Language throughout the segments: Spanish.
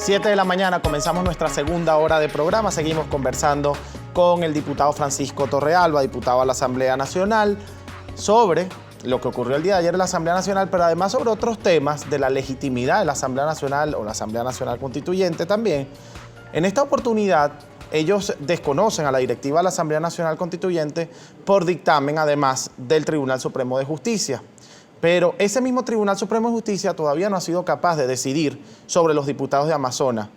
7 de la mañana comenzamos nuestra segunda hora de programa. Seguimos conversando con el diputado Francisco Torrealba, diputado a la Asamblea Nacional, sobre lo que ocurrió el día de ayer en la Asamblea Nacional, pero además sobre otros temas de la legitimidad de la Asamblea Nacional o la Asamblea Nacional Constituyente también. En esta oportunidad, ellos desconocen a la directiva de la Asamblea Nacional Constituyente por dictamen, además, del Tribunal Supremo de Justicia. Pero ese mismo Tribunal Supremo de Justicia todavía no ha sido capaz de decidir sobre los diputados de Amazonas.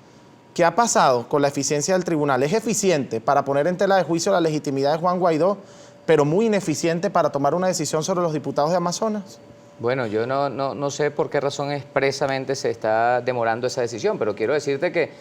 ¿Qué ha pasado con la eficiencia del tribunal? Es eficiente para poner en tela de juicio la legitimidad de Juan Guaidó, pero muy ineficiente para tomar una decisión sobre los diputados de Amazonas. Bueno, yo no sé por qué razón expresamente se está demorando esa decisión, pero quiero decirte que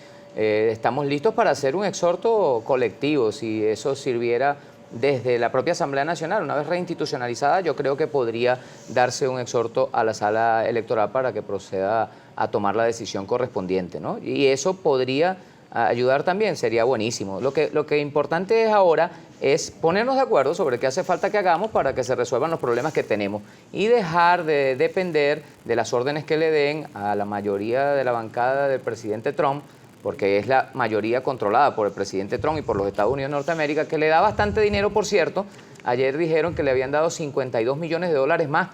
estamos listos para hacer un exhorto colectivo. Si eso sirviera desde la propia Asamblea Nacional, una vez reinstitucionalizada, yo creo que podría darse un exhorto a la sala electoral para que proceda a tomar la decisión correspondiente, ¿no? Y eso podría ayudar también, sería buenísimo. Lo que importante es ahora es ponernos de acuerdo sobre qué hace falta que hagamos para que se resuelvan los problemas que tenemos y dejar de depender de las órdenes que le den a la mayoría de la bancada del presidente Trump, porque es la mayoría controlada por el presidente Trump y por los Estados Unidos de Norteamérica, que le da bastante dinero, por cierto. Ayer dijeron que le habían dado 52 millones de dólares más.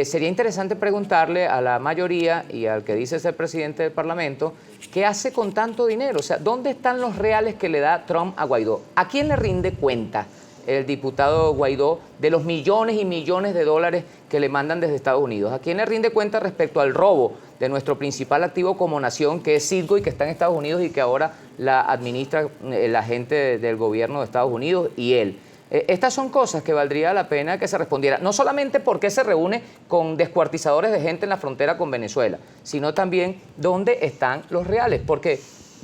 Sería interesante preguntarle a la mayoría y al que dice ser presidente del Parlamento, ¿qué hace con tanto dinero? O sea, ¿dónde están los reales que le da Trump a Guaidó? ¿A quién le rinde cuenta el diputado Guaidó de los millones y millones de dólares que le mandan desde Estados Unidos? ¿A quién le rinde cuenta respecto al robo de nuestro principal activo como nación, que es Citgo y que está en Estados Unidos y que ahora la administra la gente del gobierno de Estados Unidos y él? Estas son cosas que valdría la pena que se respondiera, no solamente por qué se reúne con descuartizadores de gente en la frontera con Venezuela, sino también dónde están los reales, porque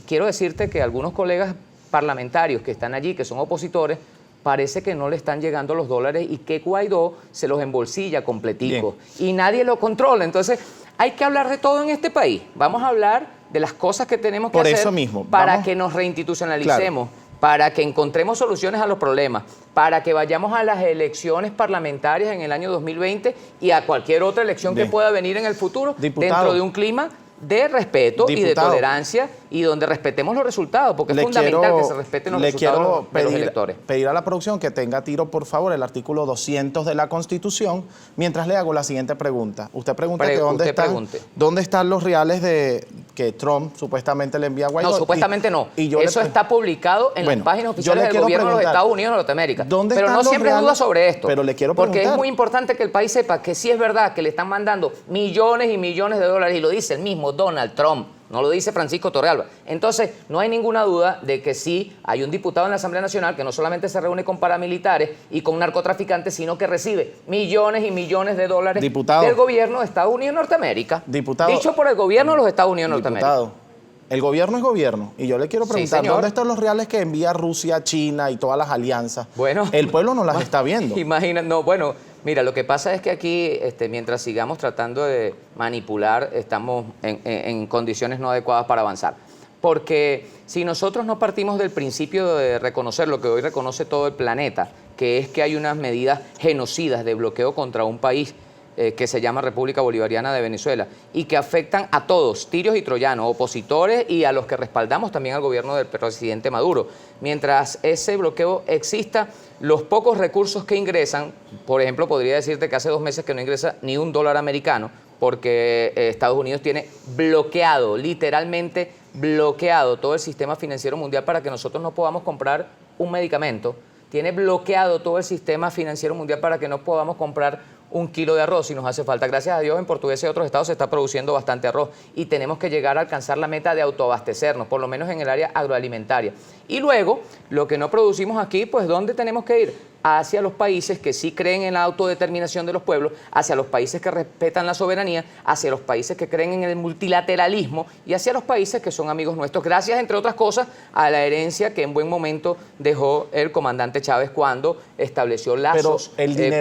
quiero decirte que algunos colegas parlamentarios que están allí, que son opositores, parece que no le están llegando los dólares y que Guaidó se los embolsilla completico. Bien. Y nadie lo controla. Entonces, hay que hablar de todo en este país. Vamos a hablar de las cosas que tenemos que hacer eso mismo, para que nos reinstitucionalicemos, claro, para que encontremos soluciones a los problemas, para que vayamos a las elecciones parlamentarias en el año 2020 y a cualquier otra elección que pueda venir en el futuro, dentro de un clima de respeto y de tolerancia y donde respetemos los resultados, porque es fundamental que se respeten los resultados de los electores. Pedir a la producción que tenga a tiro, por favor, el artículo 200 de la Constitución, mientras le hago la siguiente pregunta. Usted pregunta que dónde están los reales de que Trump supuestamente le envía a Guaidó. No, supuestamente no. Eso está publicado en las páginas oficiales del gobierno de los Estados Unidos de Norteamérica. Pero no siempre duda sobre esto. Pero le quiero preguntar. Porque es muy importante que el país sepa que sí es verdad que le están mandando millones y millones de dólares, y lo dice el mismo Donald Trump, no lo dice Francisco Torrealba. Entonces, no hay ninguna duda de que sí hay un diputado en la Asamblea Nacional que no solamente se reúne con paramilitares y con narcotraficantes, sino que recibe millones y millones de dólares del gobierno de Estados Unidos de Norteamérica. Dicho por el gobierno de los Estados Unidos de Norteamérica. El gobierno es gobierno. Y yo le quiero preguntar, ¿dónde están los reales que envía Rusia, China y todas las alianzas? Bueno, el pueblo no las está viendo. Imagina, mira, lo que pasa es que aquí, mientras sigamos tratando de manipular, estamos en condiciones no adecuadas para avanzar. Porque si nosotros no partimos del principio de reconocer lo que hoy reconoce todo el planeta, que es que hay unas medidas genocidas de bloqueo contra un país que se llama República Bolivariana de Venezuela y que afectan a todos, tirios y troyanos, opositores y a los que respaldamos también al gobierno del presidente Maduro. Mientras ese bloqueo exista, los pocos recursos que ingresan, por ejemplo, podría decirte que hace 2 meses que no ingresa ni $1 americano porque Estados Unidos tiene bloqueado, literalmente bloqueado todo el sistema financiero mundial para que nosotros no podamos comprar un medicamento. Tiene bloqueado todo el sistema financiero mundial para que no podamos comprar 1 kilo de arroz si nos hace falta. Gracias a Dios, en Portuguesa y otros estados se está produciendo bastante arroz y tenemos que llegar a alcanzar la meta de autoabastecernos, por lo menos en el área agroalimentaria. Y luego, lo que no producimos aquí, pues ¿dónde tenemos que ir? Hacia los países que sí creen en la autodeterminación de los pueblos, hacia los países que respetan la soberanía, hacia los países que creen en el multilateralismo y hacia los países que son amigos nuestros, gracias, entre otras cosas, a la herencia que en buen momento dejó el comandante Chávez cuando estableció lazos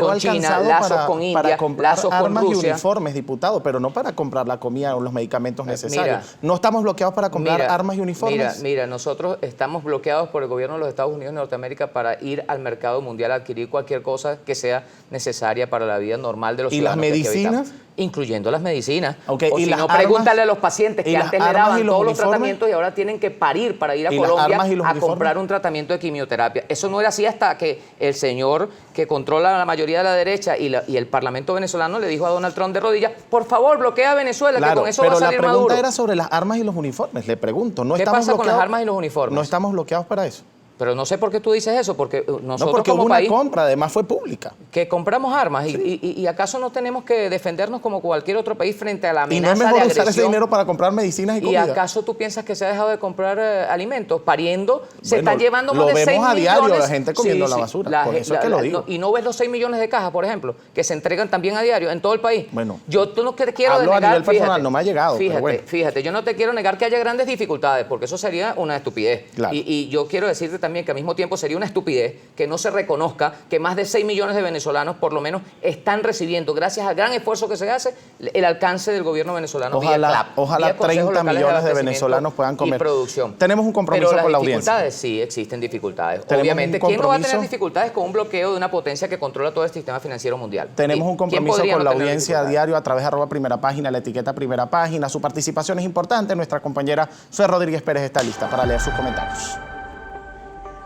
con China, lazos con India, para comprar lazos con armas Rusia. Y uniformes, diputado, pero no para comprar la comida o los medicamentos necesarios. No estamos bloqueados para comprar armas y uniformes. Mira, nosotros estamos bloqueados por el gobierno de los Estados Unidos de Norteamérica para ir al mercado mundial a adquirir cualquier cosa que sea necesaria para la vida normal de los ciudadanos. ¿Y las medicinas? incluyendo las medicinas. Okay, o ¿y si las no, armas? pregúntale a los pacientes ¿Y que las antes le armas daban y los todos los uniformes? tratamientos y ahora tienen que parir para ir a ¿Y las Colombia armas y los a uniformes? comprar un tratamiento de quimioterapia. Eso no era así hasta que el señor que controla la mayoría de la derecha y el Parlamento venezolano le dijo a Donald Trump de rodillas, por favor, bloquea a Venezuela, Claro, que con eso va a pero la salir pregunta Maduro. era sobre las armas y los uniformes. Le pregunto, ¿no ¿Qué estamos pasa con las bloqueados? armas y los uniformes? No estamos bloqueados para eso. Pero no sé por qué tú dices eso, porque nosotros No, porque como hubo una país compra, además fue pública. que compramos armas y acaso no tenemos que defendernos como cualquier otro país frente a la Y no amenaza es de mejor agresión. usar ese dinero para comprar medicinas y ¿Y comida. acaso tú piensas que se ha dejado de comprar alimentos? Pariendo, se Bueno, están llevando más lo de 6 vemos a diario, millones. la gente comiendo la basura, por eso es que lo digo. Y no ves los 6 millones de cajas, por ejemplo, que se entregan también a diario en todo el país. Bueno, yo no te quiero hablo a negar, nivel personal, no me ha llegado, pero Fíjate, bueno. fíjate, yo no te quiero negar que haya grandes dificultades, porque eso sería una estupidez. Claro. Y yo quiero decirte también que al mismo tiempo sería una estupidez que no se reconozca que más de 6 millones de venezolanos por lo menos están recibiendo, gracias al gran esfuerzo que se hace, el alcance del gobierno venezolano vía CLAP, Ojalá vía consejos 30 locales de millones de abastecimiento venezolanos puedan comer. y producción. Tenemos un compromiso Pero con la las audiencia. dificultades, sí, existen dificultades. Tenemos Obviamente, un ¿quién no va a tener compromiso? dificultades con un bloqueo de una potencia que controla todo el sistema financiero mundial? Tenemos un ¿Quién compromiso podría con no la tener audiencia a dificultades? diario a través de @primera página, la etiqueta Primera Página. Su participación es importante. Nuestra compañera Zoe Rodríguez Pérez está lista para leer sus comentarios.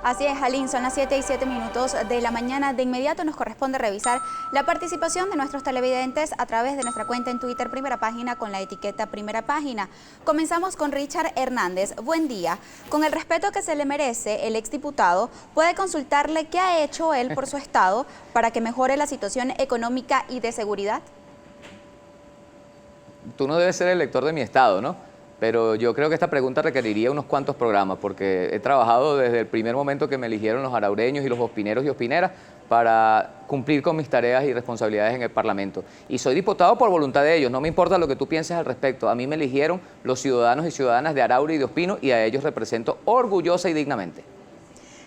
Así es, Jalín, son las 7:07 de la mañana. De inmediato nos corresponde revisar la participación de nuestros televidentes a través de nuestra cuenta en Twitter Primera Página con la etiqueta Primera Página. Comenzamos con Richard Hernández. Buen día. Con el respeto que se le merece, el exdiputado puede consultarle qué ha hecho él por su estado para que mejore la situación económica y de seguridad. Tú no debes ser el lector de mi estado, ¿no? Pero yo creo que esta pregunta requeriría unos cuantos programas, porque he trabajado desde el primer momento que me eligieron los araureños y los ospineros y ospineras para cumplir con mis tareas y responsabilidades en el Parlamento. Y soy diputado por voluntad de ellos, no me importa lo que tú pienses al respecto. A mí me eligieron los ciudadanos y ciudadanas de Araure y de Ospino y a ellos represento orgullosa y dignamente.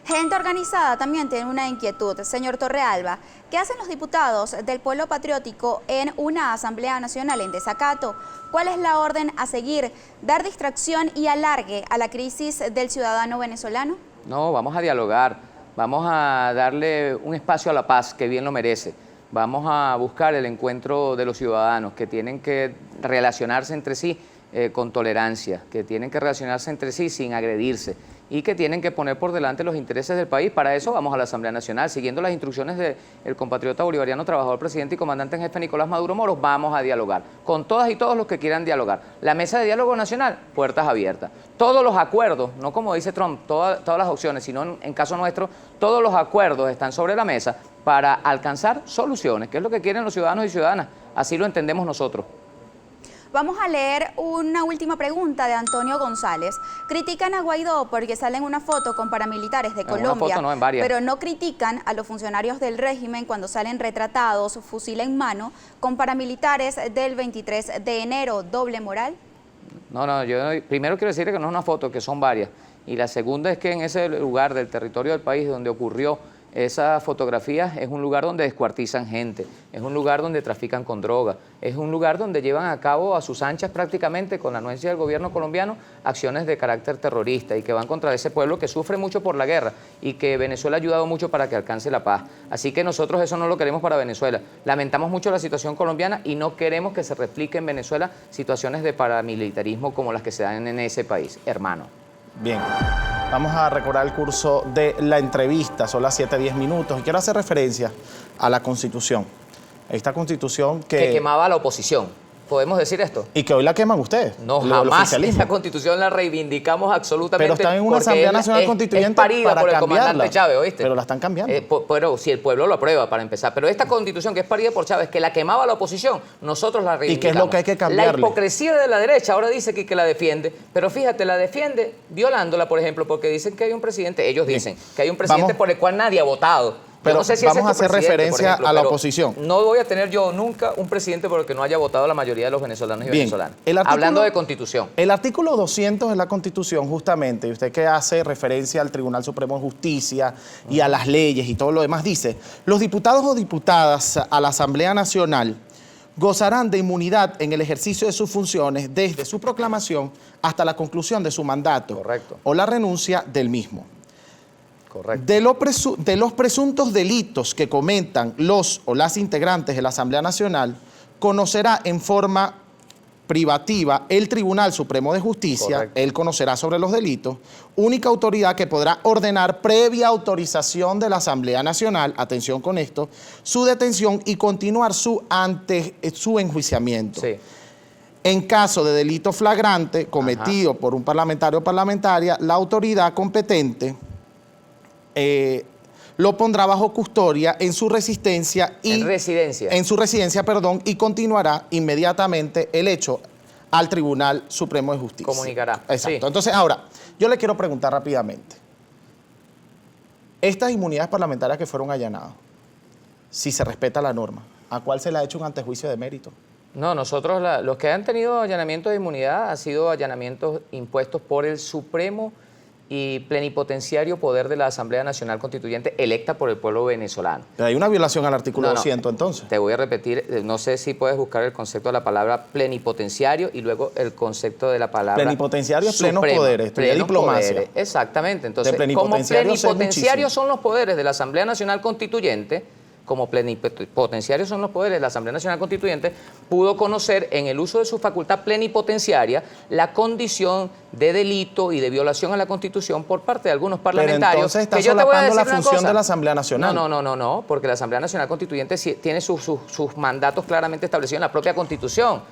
Gente organizada también tiene una inquietud. Señor Torrealba, ¿qué hacen los diputados del Pueblo Patriótico en una Asamblea Nacional en desacato? ¿Cuál es la orden a seguir? ¿Dar distracción y alargue a la crisis del ciudadano venezolano? No, vamos a dialogar, vamos a darle un espacio a la paz que bien lo merece. Vamos a buscar el encuentro de los ciudadanos que tienen que relacionarse entre sí con tolerancia, que tienen que relacionarse entre sí sin agredirse y que tienen que poner por delante los intereses del país. Para eso vamos a la Asamblea Nacional, siguiendo las instrucciones del compatriota bolivariano, trabajador, presidente y comandante en jefe Nicolás Maduro Moros. Vamos a dialogar con todas y todos los que quieran dialogar. La mesa de diálogo nacional, puertas abiertas. Todos los acuerdos, no como dice Trump, todas las opciones, sino en caso nuestro, todos los acuerdos están sobre la mesa para alcanzar soluciones, que es lo que quieren los ciudadanos y ciudadanas. Así lo entendemos nosotros. Vamos a leer una última pregunta de Antonio González. Critican a Guaidó porque sale en una foto con paramilitares de Colombia, una foto, no, en varias. pero no critican a los funcionarios del régimen cuando salen retratados, fusil en mano, con paramilitares del 23 de enero. ¿Doble moral? No, yo primero quiero decir que no es una foto, que son varias. Y la segunda es que en ese lugar del territorio del país donde ocurrió esa fotografía es un lugar donde descuartizan gente, es un lugar donde trafican con droga, es un lugar donde llevan a cabo a sus anchas prácticamente con la anuencia del gobierno colombiano acciones de carácter terrorista y que van contra ese pueblo que sufre mucho por la guerra y que Venezuela ha ayudado mucho para que alcance la paz. Así que nosotros eso no lo queremos para Venezuela. Lamentamos mucho la situación colombiana y no queremos que se replique en Venezuela situaciones de paramilitarismo como las que se dan en ese país, hermano. Bien, vamos a recordar el curso de la entrevista, son las 7:10 y quiero hacer referencia a la Constitución. Esta Constitución que quemaba a la oposición. ¿Podemos decir esto? Y que hoy la queman ustedes. No, jamás. Esa Constitución la reivindicamos absolutamente. Pero están en una Asamblea Nacional Constituyente es parida para por el cambiarla. comandante Chávez, ¿oíste? Pero la están cambiando. Pero si el pueblo lo aprueba, para empezar. Pero esta Constitución que es parida por Chávez, que la quemaba la oposición, nosotros la reivindicamos. ¿Y qué es lo que hay que cambiarle? La hipocresía de la derecha ahora dice que la defiende, pero fíjate, la defiende violándola, por ejemplo, porque dicen que hay un presidente, ellos dicen que hay un presidente por el cual nadie ha votado. Pero no sé si vamos a ese hacer referencia a la oposición. No voy a tener yo nunca un presidente por el que no haya votado la mayoría de los venezolanos y venezolanas. Hablando de Constitución. El artículo 200 de la Constitución, justamente, y usted que hace referencia al Tribunal Supremo de Justicia y a las leyes y todo lo demás, dice: los diputados o diputadas a la Asamblea Nacional gozarán de inmunidad en el ejercicio de sus funciones desde su proclamación hasta la conclusión de su mandato. Correcto. O la renuncia del mismo. Correcto. De los presuntos delitos que cometan los o las integrantes de la Asamblea Nacional, conocerá en forma privativa el Tribunal Supremo de Justicia, Correcto. él conocerá sobre los delitos, única autoridad que podrá ordenar previa autorización de la Asamblea Nacional, atención con esto, su detención y continuar su enjuiciamiento. Sí. En caso de delito flagrante cometido por un parlamentario o parlamentaria, la autoridad competente lo pondrá bajo custodia en su residencia y y continuará inmediatamente el hecho al Tribunal Supremo de Justicia. Comunicará. Exacto. Sí. Entonces, ahora, yo le quiero preguntar rápidamente. Estas inmunidades parlamentarias que fueron allanadas, si se respeta la norma, ¿a cuál se le ha hecho un antejuicio de mérito? No, nosotros los que han tenido allanamientos de inmunidad han sido allanamientos impuestos por el Supremo y plenipotenciario poder de la Asamblea Nacional Constituyente electa por el pueblo venezolano. Pero hay una violación al artículo 200 entonces. Te voy a repetir, no sé si puedes buscar el concepto de la palabra plenipotenciario y luego el concepto de la palabra plenipotenciario es plenos poderes, plenos diplomacia. Poderes, exactamente. Entonces, De como plenipotenciarios plenipotenciarios son los poderes de la Asamblea Nacional Constituyente, como plenipotenciarios son los poderes de la Asamblea Nacional Constituyente, pudo conocer en el uso de su facultad plenipotenciaria la condición de delito y de violación a la Constitución por parte de algunos parlamentarios. Pero entonces está que yo te voy a solapando decir la una función cosa. de la Asamblea Nacional. No, porque la Asamblea Nacional Constituyente tiene sus mandatos claramente establecidos en la propia Constitución.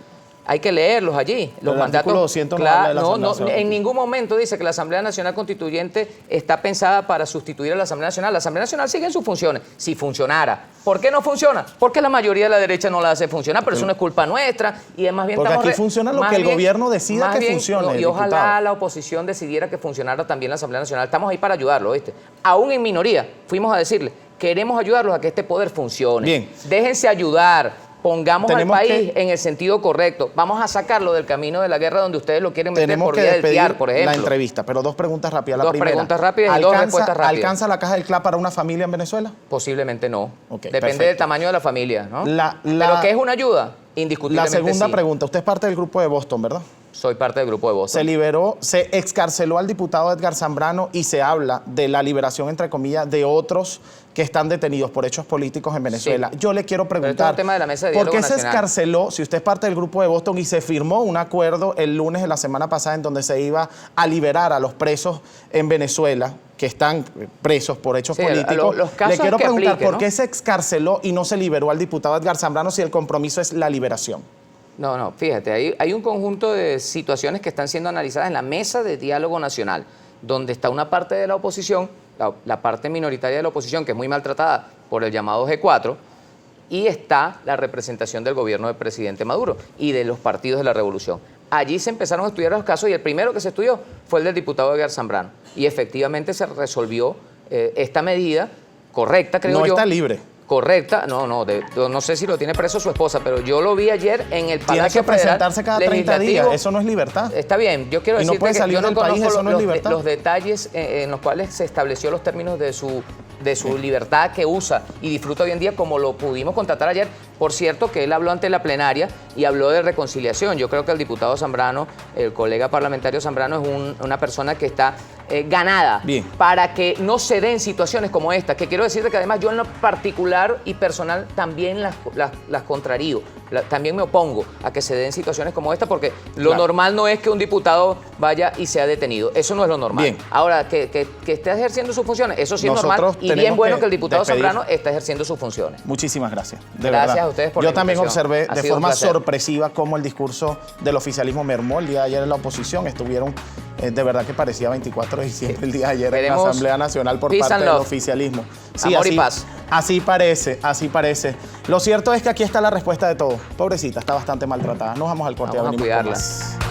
Hay que leerlos allí. Pero Los el mandatos. artículo 200 no habla de la Asamblea Nacional. En ningún momento dice que la Asamblea Nacional Constituyente está pensada para sustituir a la Asamblea Nacional. La Asamblea Nacional sigue en sus funciones. Si funcionara. ¿Por qué no funciona? Porque la mayoría de la derecha no la hace funcionar, pero eso no es culpa nuestra. Y es más bien Porque aquí funciona lo que el gobierno decida que funcione. Y ojalá la oposición decidiera que funcionara también la Asamblea Nacional. Estamos ahí para ayudarlo, ¿viste? Aún en minoría, fuimos a decirle, queremos ayudarlos a que este poder funcione. Bien. Déjense ayudar. Pongamos al Tenemos país en el sentido correcto. Vamos a sacarlo del camino de la guerra donde ustedes lo quieren meter Tenemos por que vía del despedir TIAR, por ejemplo. la entrevista, pero dos preguntas rápidas. La Dos primera, preguntas rápidas y dos respuestas rápidas. ¿Alcanza la caja del CLA para una familia en Venezuela? Posiblemente no. Ok, Depende perfecto. del tamaño de la familia, ¿no? La- Pero que es una ayuda, La indiscutiblemente segunda sí. pregunta. Usted es parte del grupo de Boston, ¿verdad? Soy parte del grupo de Boston. Se excarceló al diputado Edgar Zambrano y se habla de la liberación, entre comillas, de otros que están detenidos por hechos políticos en Venezuela. Sí. Yo le quiero Pero esto es preguntar, un tema de la Mesa de ¿por Diálogo qué se Nacional? excarceló, si usted es parte del grupo de Boston y se firmó un acuerdo el lunes de la semana pasada en donde se iba a liberar a los presos en Venezuela que están presos por hechos Sí, políticos? los casos Le quiero que preguntar, aplique, ¿por ¿no? qué se excarceló y no se liberó al diputado Edgar Zambrano si el compromiso es la liberación? No, fíjate, hay un conjunto de situaciones que están siendo analizadas en la Mesa de Diálogo Nacional, donde está una parte de la oposición, la parte minoritaria de la oposición, que es muy maltratada por el llamado G4, y está la representación del gobierno del presidente Maduro y de los partidos de la revolución. Allí se empezaron a estudiar los casos y el primero que se estudió fue el del diputado Edgar Zambrano. Y efectivamente se resolvió esta medida correcta, creo No yo. está libre. Correcta, no sé si lo tiene preso su esposa, pero yo lo vi ayer en el Tiene Palacio que presentarse Federal cada 30 días. Legislativo. Eso no es libertad. Está bien, yo quiero Y no decirte puede que salir yo no del país, conozco eso no es libertad. los detalles en los cuales se estableció los términos de su libertad que usa y disfruta hoy en día, como lo pudimos constatar ayer. Por cierto, que él habló ante la plenaria y habló de reconciliación. Yo creo que el diputado Zambrano, el colega parlamentario Zambrano, es una persona que está ganada Bien. para que no se den situaciones como esta, que quiero decirte que además yo en lo particular y personal también las contrarío, también me opongo a que se den situaciones como esta, porque lo Claro. normal no es que un diputado vaya y sea detenido, eso no es lo normal. Bien. Ahora, que esté ejerciendo sus funciones, eso sí es normal, Nosotros y bien tenemos bueno que que el diputado despedir. Zambrano está ejerciendo sus funciones. Muchísimas gracias. De Gracias verdad. a ustedes por Yo la también invitación. observé Ha de sido un forma placer. sorpresiva cómo el discurso del oficialismo mermó el día de ayer en la oposición. Estuvieron, de verdad que parecía 24 de diciembre el día de ayer en la Queremos Asamblea Nacional por peace parte and del love. oficialismo. Amor y paz. Así parece, así parece. Lo cierto es que aquí está la respuesta de todo. Pobrecita, está bastante maltratada. Nos vamos al corte. Vamos a venimos con cuidarla. más.